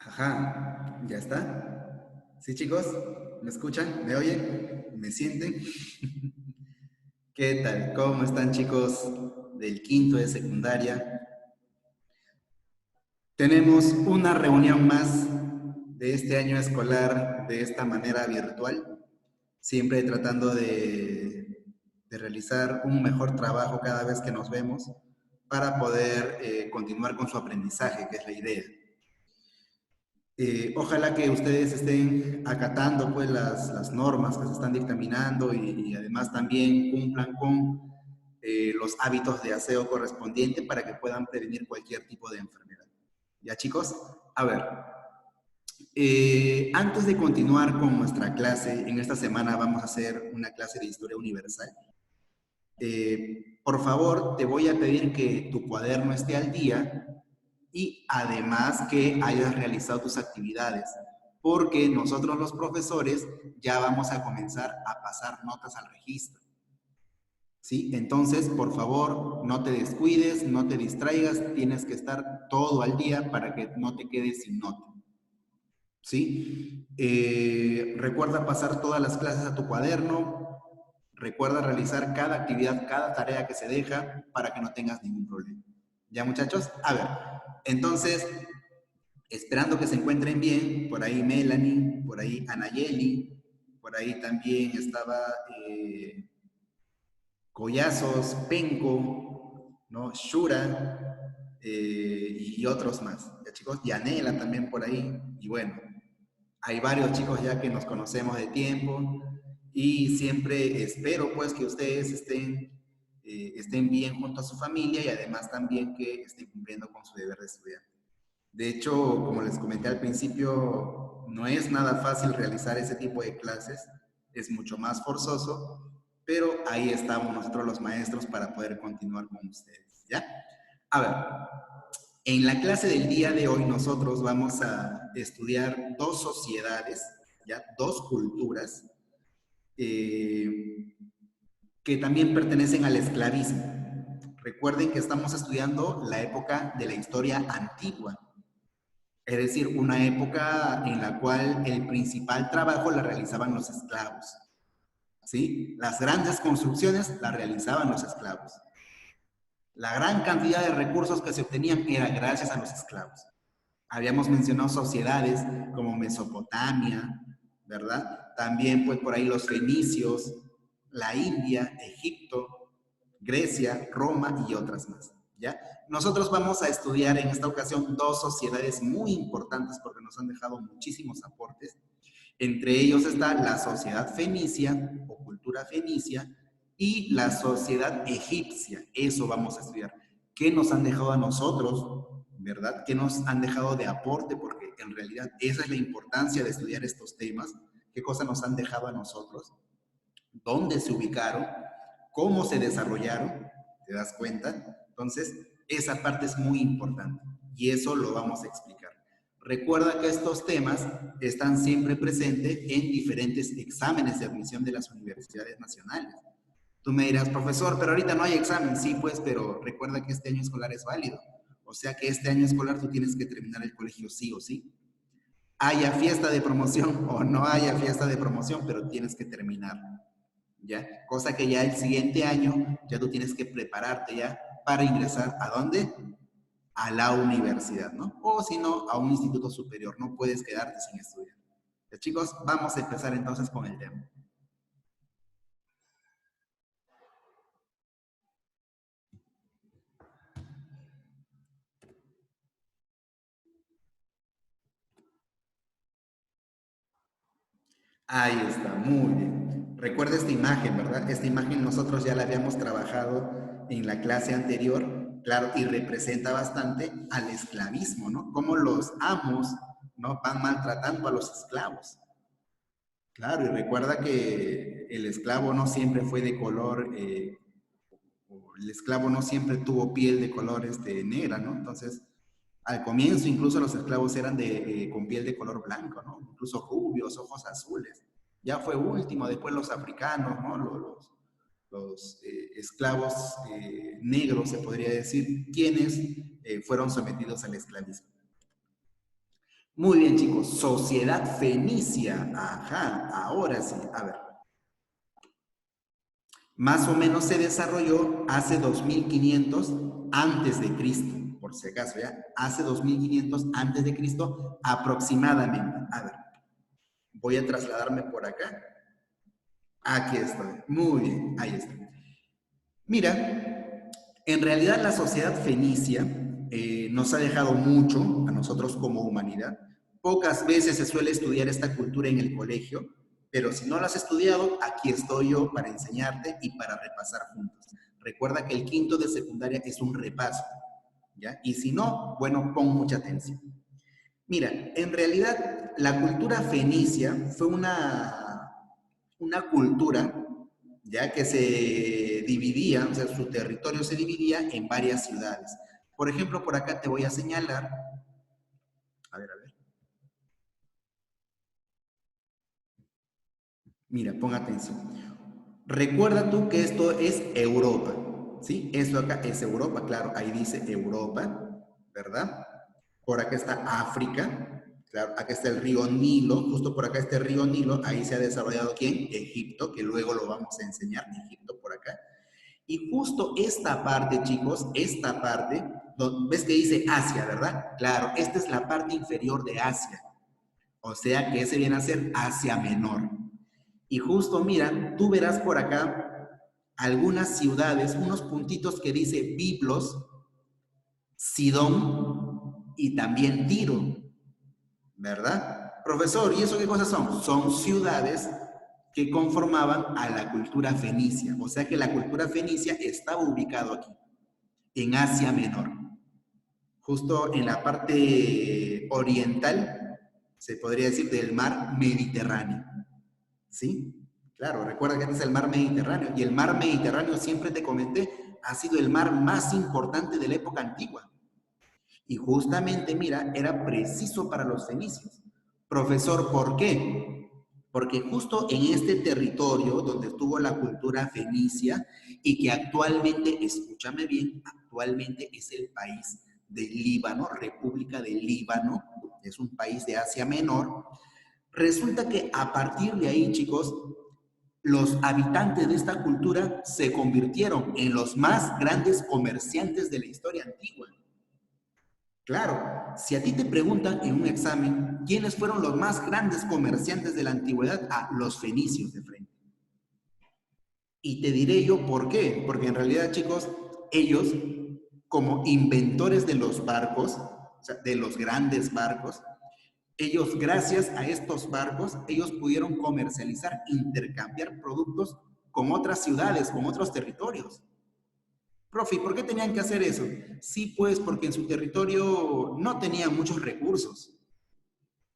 Ajá, ¿ya está? ¿Sí, chicos? ¿Me escuchan? ¿Me oyen? ¿Me sienten? ¿Qué tal? ¿Cómo están, chicos del quinto de secundaria? Tenemos una reunión más de este año escolar de esta manera virtual, siempre tratando de realizar un mejor trabajo cada vez que nos vemos para poder continuar con su aprendizaje, que es la idea. Ojalá que ustedes estén acatando pues las normas que se están dictaminando y además también cumplan con los hábitos de aseo correspondiente para que puedan prevenir cualquier tipo de enfermedad. ¿Ya, chicos? A ver, antes de continuar con nuestra clase, en esta semana vamos a hacer una clase de historia universal. Por favor, te voy a pedir que tu cuaderno esté al día y además que hayas realizado tus actividades, porque nosotros los profesores ya vamos a comenzar a pasar notas al registro. ¿Sí? Entonces, por favor, no te descuides, no te distraigas, tienes que estar todo al día para que no te quedes sin nota. ¿Sí? Recuerda pasar todas las clases a tu cuaderno, recuerda realizar cada actividad, cada tarea que se deja para que no tengas ningún problema. ¿Ya, muchachos? A ver, entonces, esperando que se encuentren bien, por ahí Melanie, por ahí Anayeli, por ahí también estaba Collazos, Penco, ¿no? Shura y otros más. ¿Ya, chicos? Yanela también por ahí. Y bueno, hay varios chicos ya que nos conocemos de tiempo y siempre espero pues que ustedes estén bien junto a su familia y además también que estén cumpliendo con su deber de estudiante. De hecho, como les comenté al principio, no es nada fácil realizar ese tipo de clases, es mucho más forzoso, pero ahí estamos nosotros los maestros para poder continuar con ustedes, ¿ya? A ver, en la clase del día de hoy nosotros vamos a estudiar dos sociedades, ¿ya? Dos culturas eh, que también pertenecen al esclavismo. Recuerden que estamos estudiando la época de la historia antigua, es decir, una época en la cual el principal trabajo la realizaban los esclavos. ¿Sí? Las grandes construcciones las realizaban los esclavos. La gran cantidad de recursos que se obtenían era gracias a los esclavos. Habíamos mencionado sociedades como Mesopotamia, ¿verdad? También pues por ahí los fenicios, la India, Egipto, Grecia, Roma y otras más, ¿ya? Nosotros vamos a estudiar en esta ocasión dos sociedades muy importantes porque nos han dejado muchísimos aportes. Entre ellos está la sociedad fenicia o cultura fenicia y la sociedad egipcia. Eso vamos a estudiar. ¿Qué nos han dejado a nosotros? ¿Verdad? ¿Qué nos han dejado de aporte? Porque en realidad esa es la importancia de estudiar estos temas. ¿Qué cosas nos han dejado a nosotros? ¿Dónde se ubicaron? ¿Cómo se desarrollaron? ¿Te das cuenta? Entonces, esa parte es muy importante y eso lo vamos a explicar. Recuerda que estos temas están siempre presentes en diferentes exámenes de admisión de las universidades nacionales. Tú me dirás, profesor, pero ahorita no hay examen. Sí, pues, pero recuerda que este año escolar es válido. O sea que este año escolar tú tienes que terminar el colegio sí o sí. Haya fiesta de promoción o no haya fiesta de promoción, pero tienes que terminar. ¿Ya? Cosa que ya el siguiente año ya tú tienes que prepararte ya para ingresar ¿a dónde? A la universidad, ¿no? O si no, a un instituto superior. No puedes quedarte sin estudiar. ¿Ya, chicos? Vamos a empezar entonces con el tema. Ahí está, muy bien. Recuerda esta imagen, ¿verdad? Esta imagen nosotros ya la habíamos trabajado en la clase anterior, claro, y representa bastante al esclavismo, ¿no? Cómo los amos, ¿no? Van maltratando a los esclavos. Claro, y recuerda que el esclavo no siempre fue de color, el esclavo no siempre tuvo piel de color negra, ¿no? Entonces, al comienzo incluso los esclavos eran con piel de color blanco, ¿no? Incluso rubios, ojos azules. Ya fue último, después los africanos, ¿no? Los esclavos negros, se podría decir, quienes fueron sometidos al esclavismo. Muy bien, chicos. Sociedad fenicia. Ajá, ahora sí. A ver. Más o menos se desarrolló hace 2500 antes de Cristo, por si acaso, ¿ya? Hace 2500 antes de Cristo aproximadamente. A ver, voy a trasladarme por acá. Aquí estoy. Muy bien, ahí está. Mira, en realidad la sociedad fenicia nos ha dejado mucho a nosotros como humanidad. Pocas veces se suele estudiar esta cultura en el colegio, pero si no la has estudiado, aquí estoy yo para enseñarte y para repasar juntos. Recuerda que el quinto de secundaria es un repaso, ¿ya? Y si no, bueno, pon mucha atención. Mira, en realidad la cultura fenicia fue una cultura ya que se dividía, o sea, su territorio se dividía en varias ciudades. Por ejemplo, por acá te voy a señalar, a ver, mira, pon atención. Recuerda tú que esto es Europa, ¿sí? Esto acá es Europa, claro, ahí dice Europa, ¿verdad? Por acá está África, claro, acá está el río Nilo, justo por acá está el río Nilo, ahí se ha desarrollado ¿quién? Egipto, que luego lo vamos a enseñar, Egipto por acá. Y justo esta parte, chicos, esta parte, ves que dice Asia, ¿verdad? Claro, esta es la parte inferior de Asia. O sea que ese viene a ser Asia Menor. Y justo, mira, tú verás por acá algunas ciudades, unos puntitos que dice Biblos, Sidón y también Tiro, ¿verdad? Profesor, ¿y eso qué cosas son? Son ciudades que conformaban a la cultura fenicia. O sea que la cultura fenicia estaba ubicado aquí, en Asia Menor, justo en la parte oriental, se podría decir, del mar Mediterráneo. ¿Sí? Claro, recuerda que este es el mar Mediterráneo y el mar Mediterráneo, siempre te comenté, ha sido el mar más importante de la época antigua. Y justamente, mira, era preciso para los fenicios. Profesor, ¿por qué? Porque justo en este territorio donde estuvo la cultura fenicia y que actualmente, escúchame bien, actualmente es el país del Líbano, República del Líbano, es un país de Asia Menor, resulta que a partir de ahí, chicos, los habitantes de esta cultura se convirtieron en los más grandes comerciantes de la historia antigua. Claro, si a ti te preguntan en un examen quiénes fueron los más grandes comerciantes de la antigüedad, los fenicios de frente. Y te diré yo por qué, porque en realidad, chicos, ellos, como inventores de los barcos, o sea, de los grandes barcos, ellos, gracias a estos barcos, ellos pudieron comercializar, intercambiar productos con otras ciudades, con otros territorios. Profe, ¿por qué tenían que hacer eso? Sí, pues porque en su territorio no tenían muchos recursos.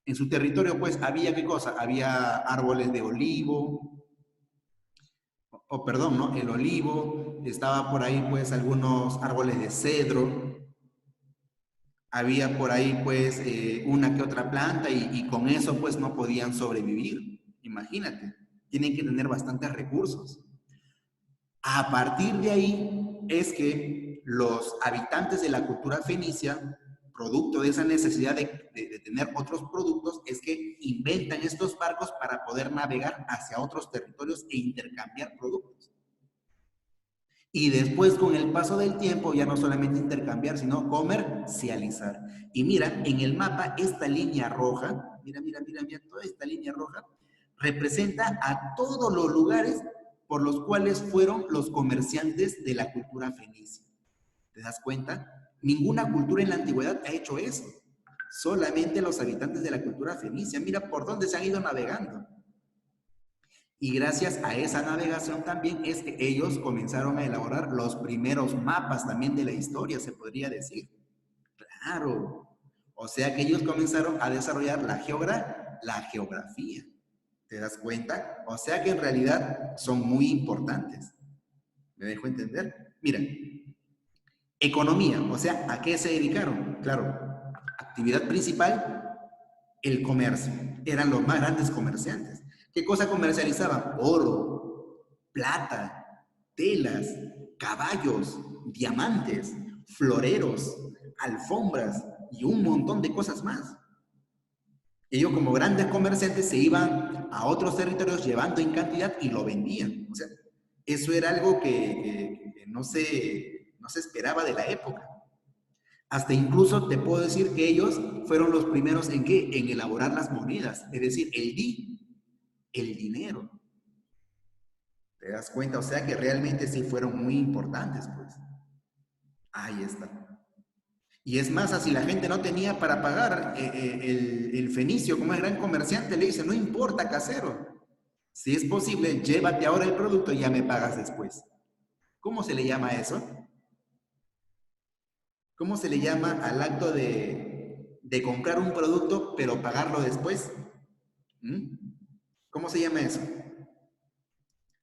En su territorio, pues, había qué cosa? Había árboles de olivo, o perdón, ¿no? El olivo, estaba por ahí, pues, algunos árboles de cedro, había por ahí, pues, una que otra planta y con eso, pues, no podían sobrevivir. Imagínate, tienen que tener bastantes recursos. A partir de ahí es que los habitantes de la cultura fenicia, producto de esa necesidad de tener otros productos, es que inventan estos barcos para poder navegar hacia otros territorios e intercambiar productos. Y después, con el paso del tiempo, ya no solamente intercambiar, sino comercializar. Y mira, en el mapa, esta línea roja, mira, toda esta línea roja, representa a todos los lugares por los cuales fueron los comerciantes de la cultura fenicia. ¿Te das cuenta? Ninguna cultura en la antigüedad ha hecho eso. Solamente los habitantes de la cultura fenicia. Mira por dónde se han ido navegando. Y gracias a esa navegación también es que ellos comenzaron a elaborar los primeros mapas también de la historia, se podría decir. Claro. O sea que ellos comenzaron a desarrollar la geografía. ¿Te das cuenta? O sea que en realidad son muy importantes. ¿Me dejo entender? Mira, economía, o sea, ¿a qué se dedicaron? Claro, actividad principal, el comercio. Eran los más grandes comerciantes. ¿Qué cosa comercializaban? Oro, plata, telas, caballos, diamantes, floreros, alfombras y un montón de cosas más. Ellos como grandes comerciantes se iban a otros territorios llevando en cantidad y lo vendían. O sea, eso era algo que no se esperaba de la época. Hasta incluso te puedo decir que ellos fueron los primeros en qué, en elaborar las monedas, es decir, el dinero. ¿Te das cuenta? O sea que realmente sí fueron muy importantes, pues. Ahí está. Y es más, así la gente no tenía para pagar el fenicio, como es gran comerciante, le dice, no importa, casero. Si es posible, llévate ahora el producto y ya me pagas después. ¿Cómo se le llama eso? ¿Cómo se le llama al acto de comprar un producto pero pagarlo después? ¿Mm? ¿Cómo se llama eso?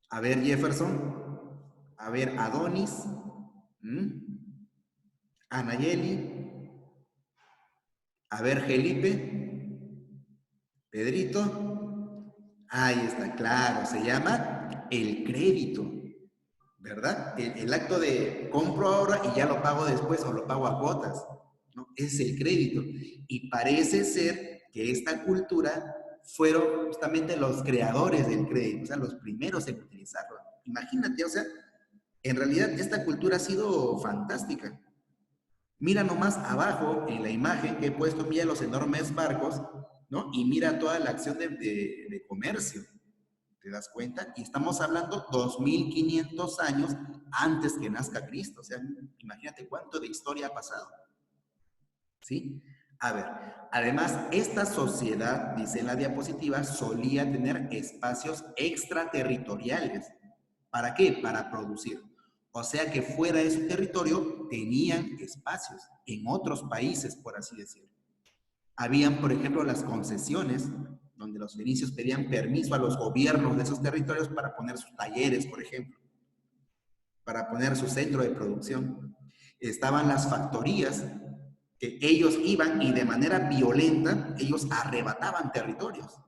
A ver, Jefferson. A ver, Adonis. ¿Mm? Anayeli. A ver, Felipe. Pedrito. Ahí está, claro, se llama el crédito, ¿verdad? El acto de compro ahora y ya lo pago después o lo pago a cuotas, ¿no? Es el crédito. Y parece ser que esta cultura fueron justamente los creadores del crédito, o sea, los primeros en utilizarlo. Imagínate, o sea, en realidad esta cultura ha sido fantástica. Mira nomás abajo en la imagen que he puesto, mira los enormes barcos, ¿no? Y mira toda la acción de comercio. ¿Te das cuenta? Y estamos hablando 2500 años antes que nazca Cristo. O sea, imagínate cuánto de historia ha pasado. ¿Sí? A ver, además, esta sociedad, dice en la diapositiva, solía tener espacios extraterritoriales. ¿Para qué? Para producir. O sea que fuera de su territorio tenían espacios en otros países, por así decirlo. Habían, por ejemplo, las concesiones, donde los fenicios pedían permiso a los gobiernos de esos territorios para poner sus talleres, por ejemplo, para poner su centro de producción. Estaban las factorías, que ellos iban y de manera violenta, ellos arrebataban territorios.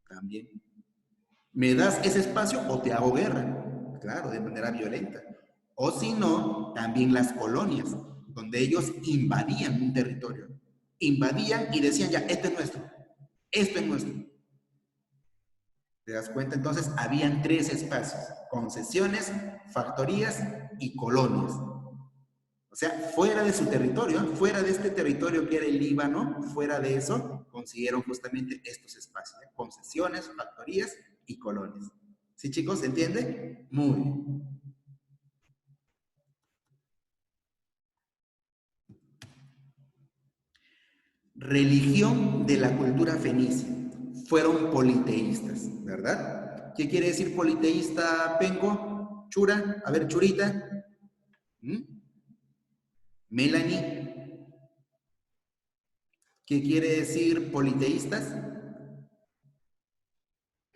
También. ¿Me das ese espacio o te hago guerra? Claro, de manera violenta. O si no, también las colonias, donde ellos invadían un territorio. Invadían y decían, ya, este es nuestro, esto es nuestro. ¿Te das cuenta? Entonces, habían tres espacios, concesiones, factorías y colonias. O sea, fuera de su territorio, fuera de este territorio que era el Líbano, fuera de eso, consiguieron justamente estos espacios, ¿eh? Concesiones, factorías y colonias. ¿Sí, chicos? ¿Se entiende? Muy bien. Religión de la cultura fenicia. Fueron politeístas, ¿verdad? ¿Qué quiere decir politeísta, Penco? Chura, a ver, Churita. ¿Mm? Melanie, ¿qué quiere decir politeístas?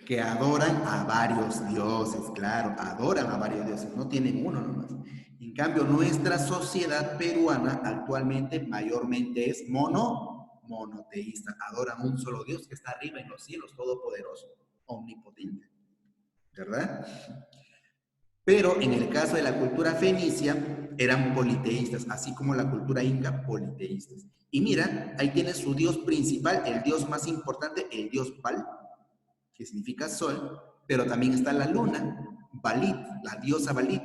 Que adoran a varios dioses, claro, adoran a varios dioses, no tienen uno nomás. En cambio, nuestra sociedad peruana actualmente mayormente es monoteísta, adoran un solo Dios que está arriba en los cielos, todopoderoso, omnipotente, ¿verdad? Pero en el caso de la cultura fenicia, eran politeístas, así como la cultura inca, politeístas. Y mira, ahí tiene su dios principal, el dios más importante, el dios Pal, que significa sol, pero también está la luna, Balit, la diosa Balit,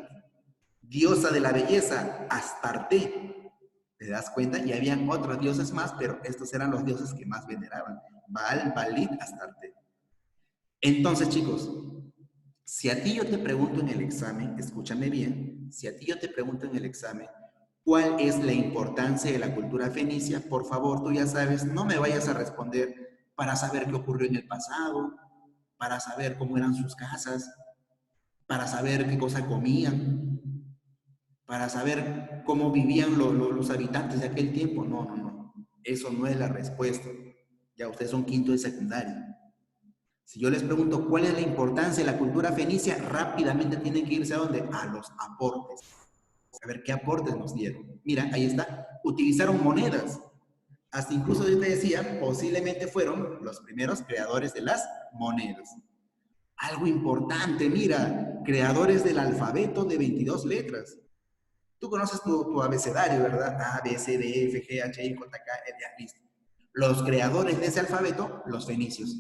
diosa de la belleza, Astarte. ¿Te das cuenta? Y habían otros dioses más, pero estos eran los dioses que más veneraban. Baal, Balit, Astarte. Entonces, chicos, si a ti yo te pregunto en el examen, escúchame bien, si a ti yo te pregunto en el examen, ¿cuál es la importancia de la cultura fenicia? Por favor, tú ya sabes, no me vayas a responder para saber qué ocurrió en el pasado, para saber cómo eran sus casas, para saber qué cosa comían, para saber cómo vivían los habitantes de aquel tiempo. No, no, no. Eso no es la respuesta. Ya ustedes son quinto de secundaria. Si yo les pregunto cuál es la importancia de la cultura fenicia, rápidamente tienen que irse a dónde? A los aportes. Saber qué aportes nos dieron. Mira, ahí está. Utilizaron monedas. Hasta incluso yo te decía, posiblemente fueron los primeros creadores de las monedas. Algo importante, mira, creadores del alfabeto de 22 letras. Tú conoces tu abecedario, ¿verdad? A, B, C, D, E, F, G, H, I, J, K, L, A, listo. Los creadores de ese alfabeto, los fenicios.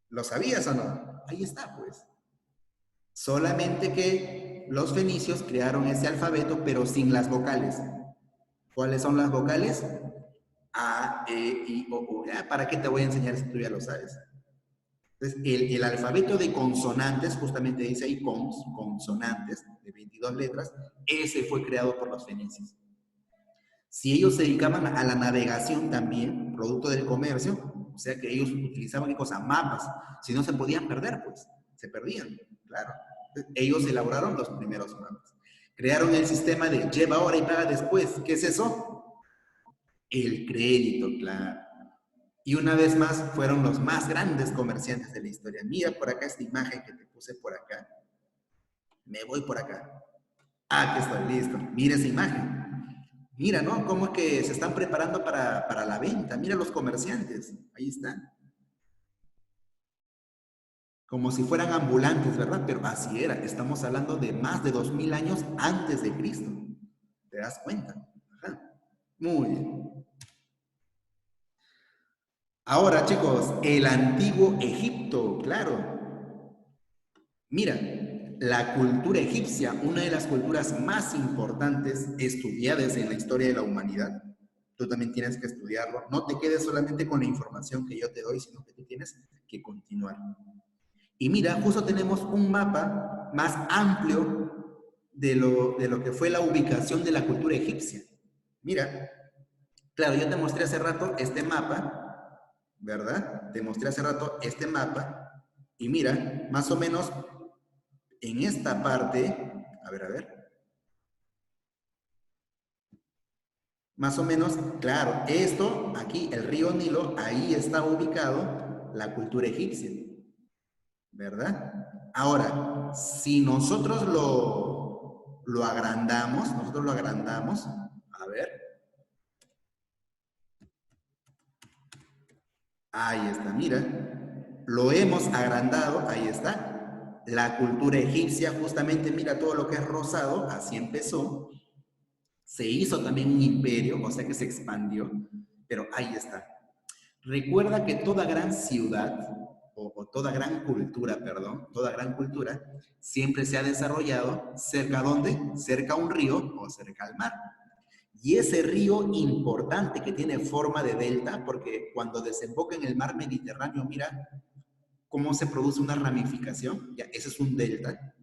¿Lo sabías o no? Ahí está, pues. Solamente que los fenicios crearon ese alfabeto, pero sin las vocales. ¿Cuáles son las vocales? A, E, I, O, U. ¿Para qué te voy a enseñar si tú ya lo sabes? Entonces, el alfabeto de consonantes, justamente dice ahí consonantes, de 22 letras, ese fue creado por los fenicios. Si ellos se dedicaban a la navegación también, producto del comercio, o sea que ellos utilizaban, ¿qué cosa? Mapas. Si no se podían perder, pues, se perdían, claro. Entonces, ellos elaboraron los primeros mapas. Crearon el sistema de lleva ahora y paga después. ¿Qué es eso? El crédito, claro. Y una vez más fueron los más grandes comerciantes de la historia. Mira por acá esta imagen que te puse por acá. Me voy por acá. Ah, que estoy listo. Mira esa imagen. Mira, ¿no? Cómo es que se están preparando para la venta. Mira los comerciantes. Ahí están. Como si fueran ambulantes, ¿verdad? Pero así era. Estamos hablando de más de 2000 años antes de Cristo. ¿Te das cuenta? Ajá. Muy bien. Ahora, chicos, el antiguo Egipto, claro. Mira, la cultura egipcia, una de las culturas más importantes estudiadas en la historia de la humanidad. Tú también tienes que estudiarlo. No te quedes solamente con la información que yo te doy, sino que tú tienes que continuar. Y mira, justo tenemos un mapa más amplio de lo que fue la ubicación de la cultura egipcia. Mira, claro, yo te mostré hace rato este mapa, ¿verdad? Te mostré hace rato este mapa y mira, más o menos en esta parte, a ver, más o menos, claro, esto, aquí, el río Nilo, ahí está ubicado la cultura egipcia, ¿verdad? Ahora, si nosotros lo agrandamos, a ver, ahí está, mira, lo hemos agrandado, ahí está, la cultura egipcia, justamente, mira todo lo que es rosado, así empezó, se hizo también un imperio, o sea que se expandió, pero ahí está. Recuerda que toda gran ciudad, o toda gran cultura, perdón, toda gran cultura, siempre se ha desarrollado cerca ¿dónde? Cerca a un río o cerca al mar. Y ese río importante que tiene forma de delta, porque cuando desemboca en el mar Mediterráneo, mira cómo se produce una ramificación, ya, ese es un delta.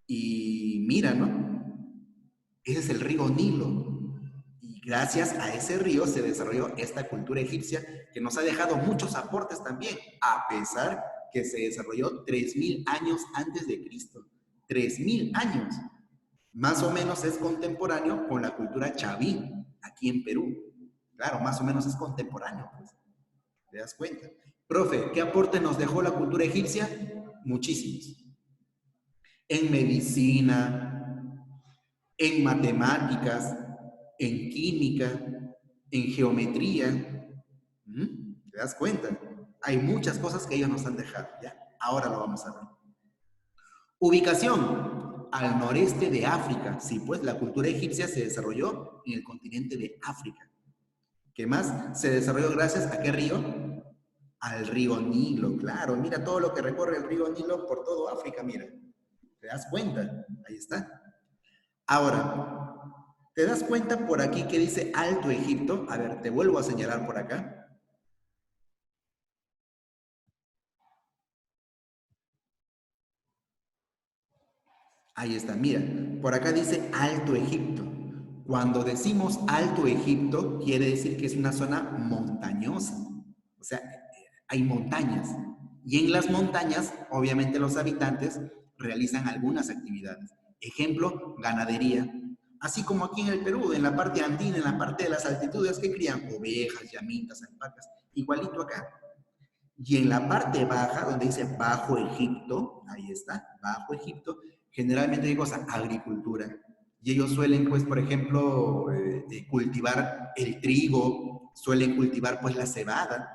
Y mira, ¿no? Ese es el río Nilo. Y gracias a ese río se desarrolló esta cultura egipcia que nos ha dejado muchos aportes también, a pesar que se desarrolló 3000 años antes de Cristo. 3000 años. Más o menos es contemporáneo con la cultura chaví, aquí en Perú. Claro, más o menos es contemporáneo, pues. ¿Te das cuenta? Profe, ¿qué aporte nos dejó la cultura egipcia? Muchísimos. En medicina, en matemáticas, en química, en geometría. ¿Te das cuenta? Hay muchas cosas que ellos nos han dejado, ¿ya? Ahora lo vamos a ver. Ubicación, al noreste de África. Sí, pues la cultura egipcia se desarrolló en el continente de África. ¿Qué más? Se desarrolló gracias a qué río? Al río Nilo, claro. Mira todo lo que recorre el río Nilo por todo África, mira. ¿Te das cuenta? Ahí está. Ahora, ¿te das cuenta por aquí que dice Alto Egipto? A ver, te vuelvo a señalar por acá. Ahí está, mira, por acá dice Alto Egipto. Cuando decimos Alto Egipto, quiere decir que es una zona montañosa. O sea, hay montañas. Y en las montañas, obviamente los habitantes realizan algunas actividades. Ejemplo, ganadería. Así como aquí en el Perú, en la parte andina, en la parte de las altitudes, que crían ovejas, llamitas, alpacas. Igualito acá. Y en la parte baja, donde dice Bajo Egipto, ahí está, Bajo Egipto, generalmente hay cosa, agricultura. Y ellos suelen, pues, por ejemplo, cultivar el trigo, suelen cultivar, pues, la cebada.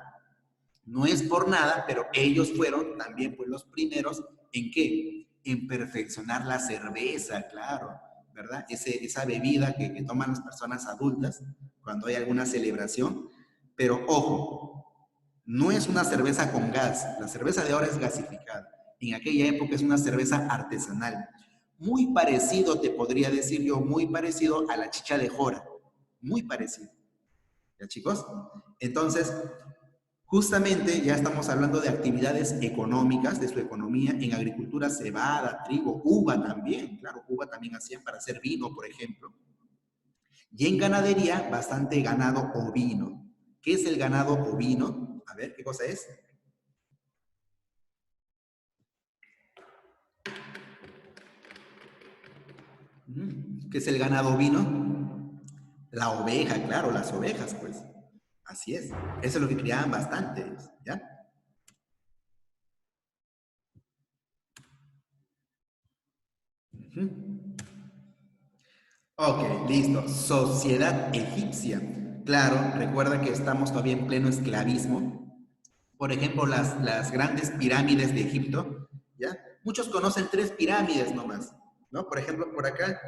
No es por nada, pero ellos fueron también, pues, los primeros en qué? En perfeccionar la cerveza, claro, ¿verdad? Esa bebida que toman las personas adultas cuando hay alguna celebración, Pero ojo, no es una cerveza con gas. La cerveza de ahora es gasificada. En aquella época es una cerveza artesanal. Muy parecido, te podría decir yo, muy parecido a la chicha de jora. Muy parecido. ¿Ya, chicos? Entonces, justamente ya estamos hablando de actividades económicas, de su economía. En agricultura, cebada, trigo, uva también. Claro, uva también hacían para hacer vino, por ejemplo. Y en ganadería, bastante ganado ovino. ¿Qué es el ganado ovino? A ver, ¿qué cosa es? ¿Qué es el ganado ovino? La oveja, claro, las ovejas, pues. Así es. Eso es lo que criaban bastantes, ¿ya? Ok, listo. Sociedad egipcia. Claro, recuerda que estamos todavía en pleno esclavismo. Por ejemplo, las grandes pirámides de Egipto, ¿ya? Muchos conocen tres pirámides nomás, ¿no? Por ejemplo, por acá,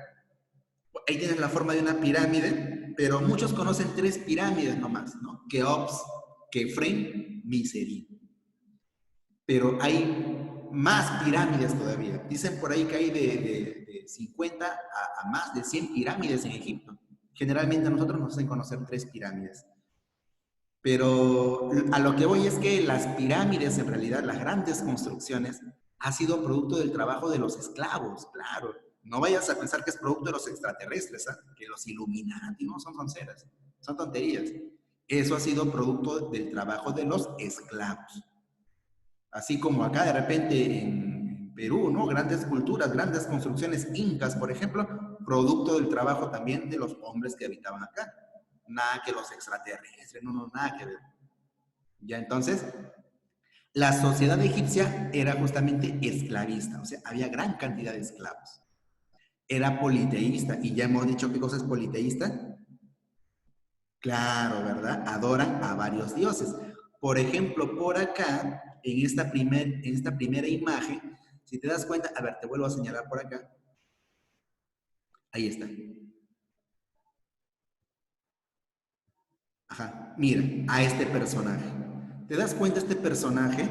ahí tienes la forma de una pirámide, pero muchos conocen tres pirámides nomás, ¿no? Keops, Kefren, Misery. Pero hay más pirámides todavía. Dicen por ahí que hay de 50 a más de 100 pirámides en Egipto. Generalmente a nosotros nos hacen conocer tres pirámides. Pero a lo que voy es que las pirámides, en realidad, las grandes construcciones, ha sido producto del trabajo de los esclavos, claro. No vayas a pensar que es producto de los extraterrestres, ¿eh? Que los Illuminati, no son tonteras, son tonterías. Eso ha sido producto del trabajo de los esclavos. Así como acá de repente en Perú, ¿no? Grandes culturas, grandes construcciones incas, por ejemplo, producto del trabajo también de los hombres que habitaban acá. Nada que los extraterrestres, no, no, nada que ver. Ya entonces, la sociedad egipcia era justamente esclavista, o sea, había gran cantidad de esclavos. Era politeísta, y ya hemos dicho qué cosa es politeísta. Claro, ¿verdad? Adoran a varios dioses. Por ejemplo, por acá, en esta primera imagen, si te das cuenta, a ver, te vuelvo a señalar por acá. Ahí está. Ajá, mira, a este personaje. ¿Te das cuenta este personaje?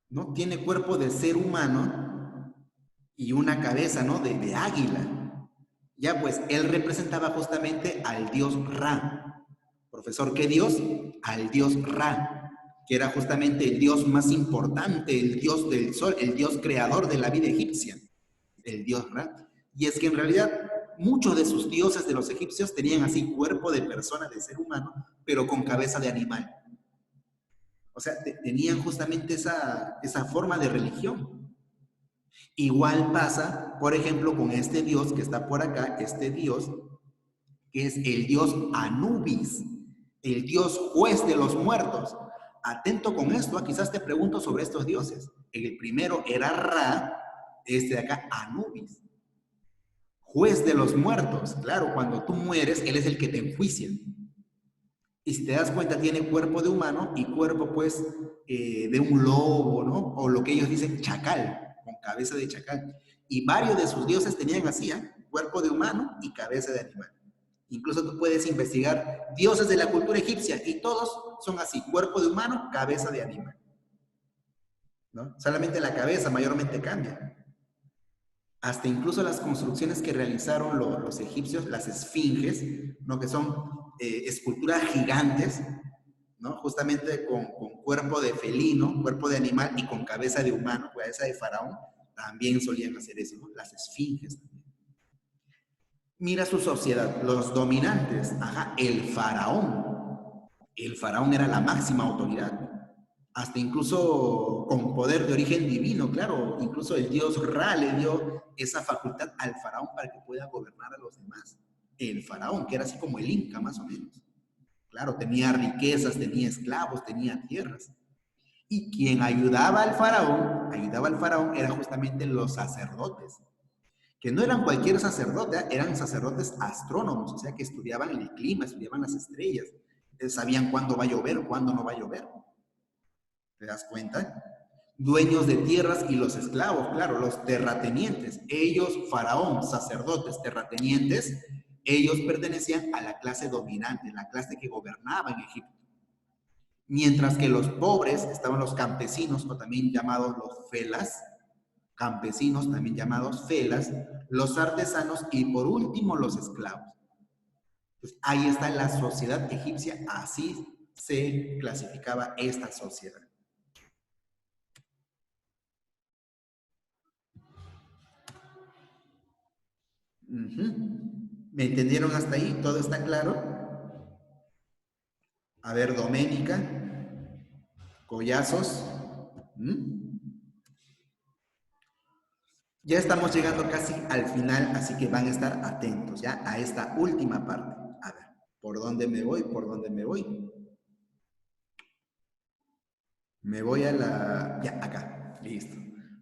¿No? Tiene cuerpo de ser humano y una cabeza, ¿no? De águila. Ya, pues, él representaba justamente al dios Ra. Profesor, ¿qué dios? Al dios Ra, que era justamente el dios más importante, el dios del sol, el dios creador de la vida egipcia, el dios Ra. Y es que en realidad muchos de sus dioses de los egipcios tenían así cuerpo de persona, de ser humano, pero con cabeza de animal. O sea, tenían justamente esa forma de religión. Igual pasa, por ejemplo, con este dios que está por acá, este dios, que es el dios Anubis, el dios juez de los muertos. Atento con esto, quizás te pregunto sobre estos dioses. El primero era Ra, este de acá, Anubis, juez de los muertos. Claro, cuando tú mueres, él es el que te enjuicia. Y si te das cuenta, tiene cuerpo de humano y cuerpo, pues, de un lobo, ¿no? O lo que ellos dicen, chacal, con cabeza de chacal. Y varios de sus dioses tenían así, ¿eh? Cuerpo de humano y cabeza de animal. Incluso tú puedes investigar dioses de la cultura egipcia y todos son así, cuerpo de humano, cabeza de animal. ¿No? Solamente la cabeza mayormente cambia. Hasta incluso las construcciones que realizaron los egipcios, las esfinges, ¿no? Que son esculturas gigantes, ¿no? Justamente con cuerpo de felino, cuerpo de animal y con cabeza de humano, cabeza de faraón, también solían hacer eso, ¿no? Las esfinges también. Mira su sociedad, los dominantes, ajá, el faraón. El faraón era la máxima autoridad, hasta incluso con poder de origen divino, claro, incluso el dios Ra le dio esa facultad al faraón para que pueda gobernar a los demás. El faraón, que era así como el Inca más o menos. Claro, tenía riquezas, tenía esclavos, tenía tierras. Y quien ayudaba al faraón era justamente los sacerdotes, que no eran cualquier sacerdote, eran sacerdotes astrónomos, o sea que estudiaban el clima, estudiaban las estrellas, sabían cuándo va a llover, cuándo no va a llover. ¿Te das cuenta? Dueños de tierras y los esclavos, claro, los terratenientes. Ellos, faraón, sacerdotes, terratenientes, Ellos pertenecían a la clase dominante, la clase que gobernaba en Egipto. Mientras que los pobres estaban los campesinos, o también llamados los felas, campesinos también llamados felas, los artesanos y por último los esclavos. Pues ahí está la sociedad egipcia, así se clasificaba esta sociedad. ¿Me entendieron hasta ahí? ¿Todo está claro? A ver, Doménica, Collazos. Ya estamos llegando casi al final, así que van a estar atentos ya a esta última parte. A ver, ¿por dónde me voy? ¿Por dónde me voy? Me voy a la... Ya, acá. Listo.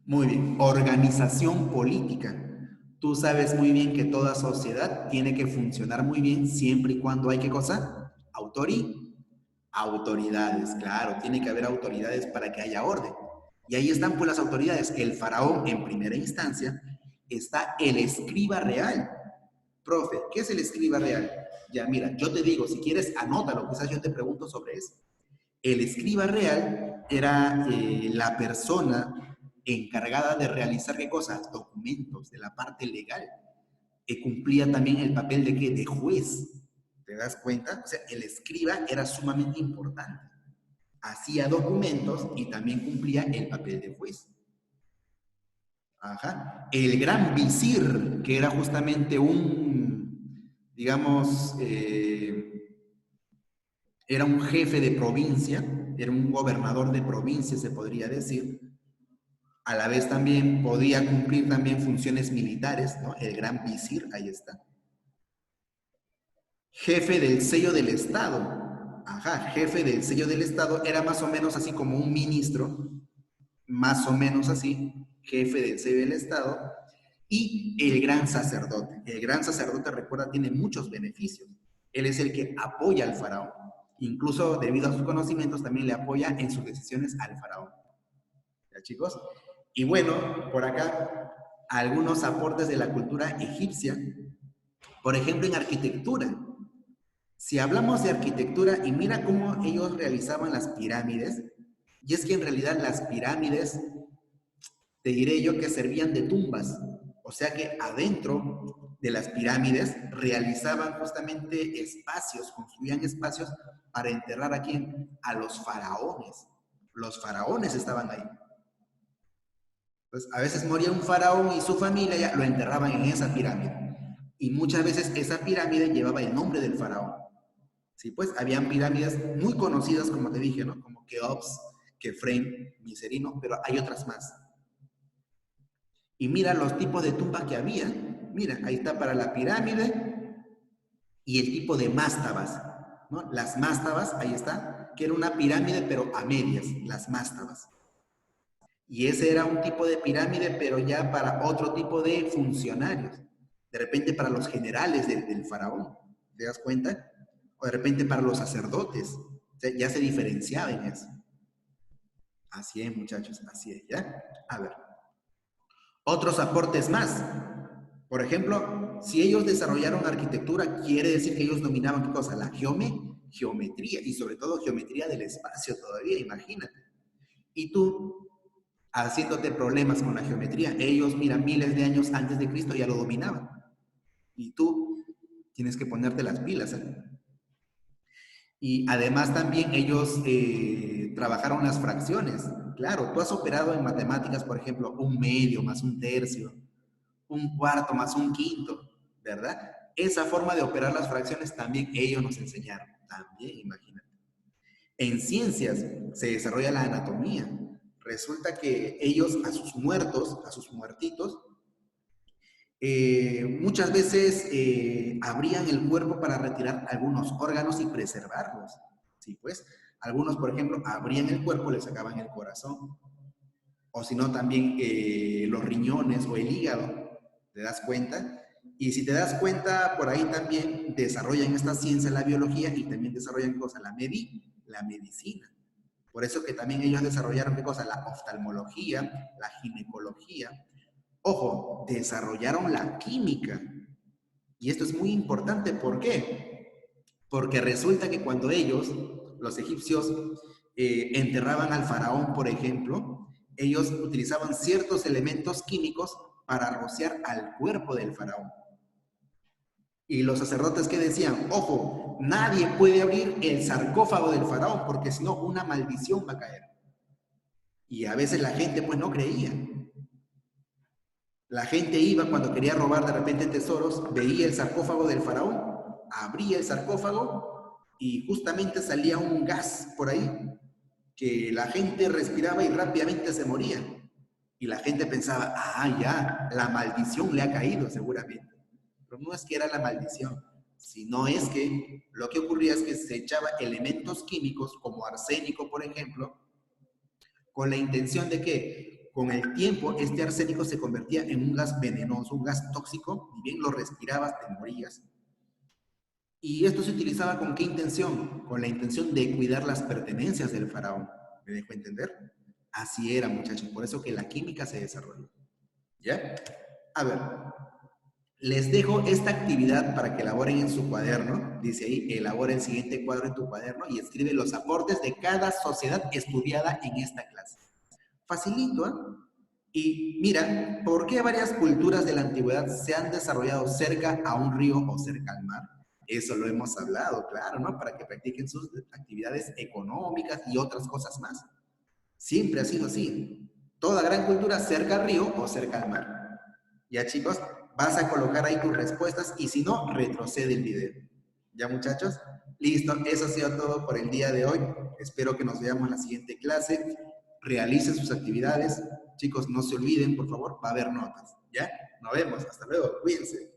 Muy bien. Organización política. Tú sabes muy bien que toda sociedad tiene que funcionar muy bien siempre y cuando hay, ¿qué cosa? Autoridades, claro. Tiene que haber autoridades para que haya orden. Y ahí están pues las autoridades. El faraón en primera instancia, está el escriba real. Profe, ¿qué es el escriba real? Ya, mira, yo te digo, si quieres, anótalo, quizás yo te pregunto sobre eso. El escriba real era la persona encargada de realizar, ¿qué cosa? Documentos de la parte legal. Que cumplía también el papel de ¿qué? De juez. ¿Te das cuenta? O sea, el escriba era sumamente importante. Hacía documentos y también cumplía el papel de juez. Ajá. El gran visir, que era justamente un, digamos, era un jefe de provincia, era un gobernador de provincia, se podría decir. A la vez también podía cumplir también funciones militares, ¿no? El gran visir, ahí está. Jefe del sello del Estado. Ajá, jefe del sello del Estado era más o menos así como un ministro, más o menos así, jefe del sello del Estado. Y el gran sacerdote. El gran sacerdote, recuerda, tiene muchos beneficios. Él es el que apoya al faraón. Incluso debido a sus conocimientos también le apoya en sus decisiones al faraón. ¿Ya, chicos? Y bueno, por acá algunos aportes de la cultura egipcia. Por ejemplo, en arquitectura. Si hablamos de arquitectura y mira cómo ellos realizaban las pirámides, y es que en realidad las pirámides, te diré yo que servían de tumbas. O sea que adentro de las pirámides realizaban justamente espacios, construían espacios para enterrar a quién? A los faraones. Los faraones estaban ahí. Entonces, a veces moría un faraón y su familia ya lo enterraban en esa pirámide. Y muchas veces esa pirámide llevaba el nombre del faraón. Sí, pues habían pirámides muy conocidas, como te dije, ¿no? Como Keops, Kefren, Miserino, pero hay otras más. Y mira los tipos de tumbas que había. Mira, ahí está para la pirámide y el tipo de mástabas, ¿no? Las mástabas, ahí está, que era una pirámide pero a medias, las mástabas. Y ese era un tipo de pirámide, pero ya para otro tipo de funcionarios. De repente para los generales del faraón, ¿te das cuenta? O de repente para los sacerdotes. O sea, ya se diferenciaba en eso. Así es, muchachos, así es, ¿ya? A ver. Otros aportes más. Por ejemplo, si ellos desarrollaron arquitectura, quiere decir que ellos dominaban ¿qué cosa? La geometría, y sobre todo geometría del espacio todavía, imagínate. Y tú, haciéndote problemas con la geometría, ellos, mira, miles de años antes de Cristo ya lo dominaban. Y tú tienes que ponerte las pilas, ¿eh? Y además también ellos trabajaron las fracciones. Claro, tú has operado en matemáticas, por ejemplo, un medio más un tercio, un cuarto más un quinto, ¿verdad? Esa forma de operar las fracciones también ellos nos enseñaron. También, imagínate. En ciencias se desarrolla la anatomía. Resulta que ellos a sus muertos, a sus muertitos, muchas veces abrían el cuerpo para retirar algunos órganos y preservarlos. ¿Sí? Pues, algunos, por ejemplo, abrían el cuerpo, le sacaban el corazón. O si no, también los riñones o el hígado. ¿Te das cuenta? Y si te das cuenta, por ahí también desarrollan esta ciencia, la biología, y también desarrollan cosas, la medicina. Por eso que también ellos desarrollaron, ¿qué cosa? La oftalmología, la ginecología. Ojo, desarrollaron la química. Y esto es muy importante, ¿por qué? Porque resulta que cuando ellos, los egipcios, enterraban al faraón, por ejemplo, ellos utilizaban ciertos elementos químicos para rociar al cuerpo del faraón. Y los sacerdotes que decían, ojo, nadie puede abrir el sarcófago del faraón porque si no una maldición va a caer. Y a veces la gente pues no creía. La gente iba cuando quería robar de repente tesoros, veía el sarcófago del faraón, abría el sarcófago y justamente salía un gas por ahí que la gente respiraba y rápidamente se moría. Y la gente pensaba, ah, ya, la maldición le ha caído seguramente. Pero no es que era la maldición, sino es que lo que ocurría es que se echaba elementos químicos como arsénico, por ejemplo, con la intención de que con el tiempo este arsénico se convertía en un gas venenoso, un gas tóxico, y bien lo respirabas, te morías. Y esto se utilizaba con qué intención? Con la intención de cuidar las pertenencias del faraón. ¿Me dejo entender? Así era, muchachos, por eso que la química se desarrolló. ¿Ya? A ver, les dejo esta actividad para que elaboren en su cuaderno. Dice ahí, elabora el siguiente cuadro en tu cuaderno y escribe los aportes de cada sociedad estudiada en esta clase. Facilito, ¿eh? Y mira, ¿por qué varias culturas de la antigüedad se han desarrollado cerca a un río o cerca al mar? Eso lo hemos hablado, claro, ¿no? Para que practiquen sus actividades económicas y otras cosas más. Siempre ha sido así. Toda gran cultura cerca al río o cerca al mar. Ya, chicos, vas a colocar ahí tus respuestas y si no, retrocede el video. ¿Ya, muchachos? Listo, eso ha sido todo por el día de hoy. Espero que nos veamos en la siguiente clase. Realicen sus actividades. Chicos, no se olviden, por favor, va a haber notas. ¿Ya? Nos vemos. Hasta luego. Cuídense.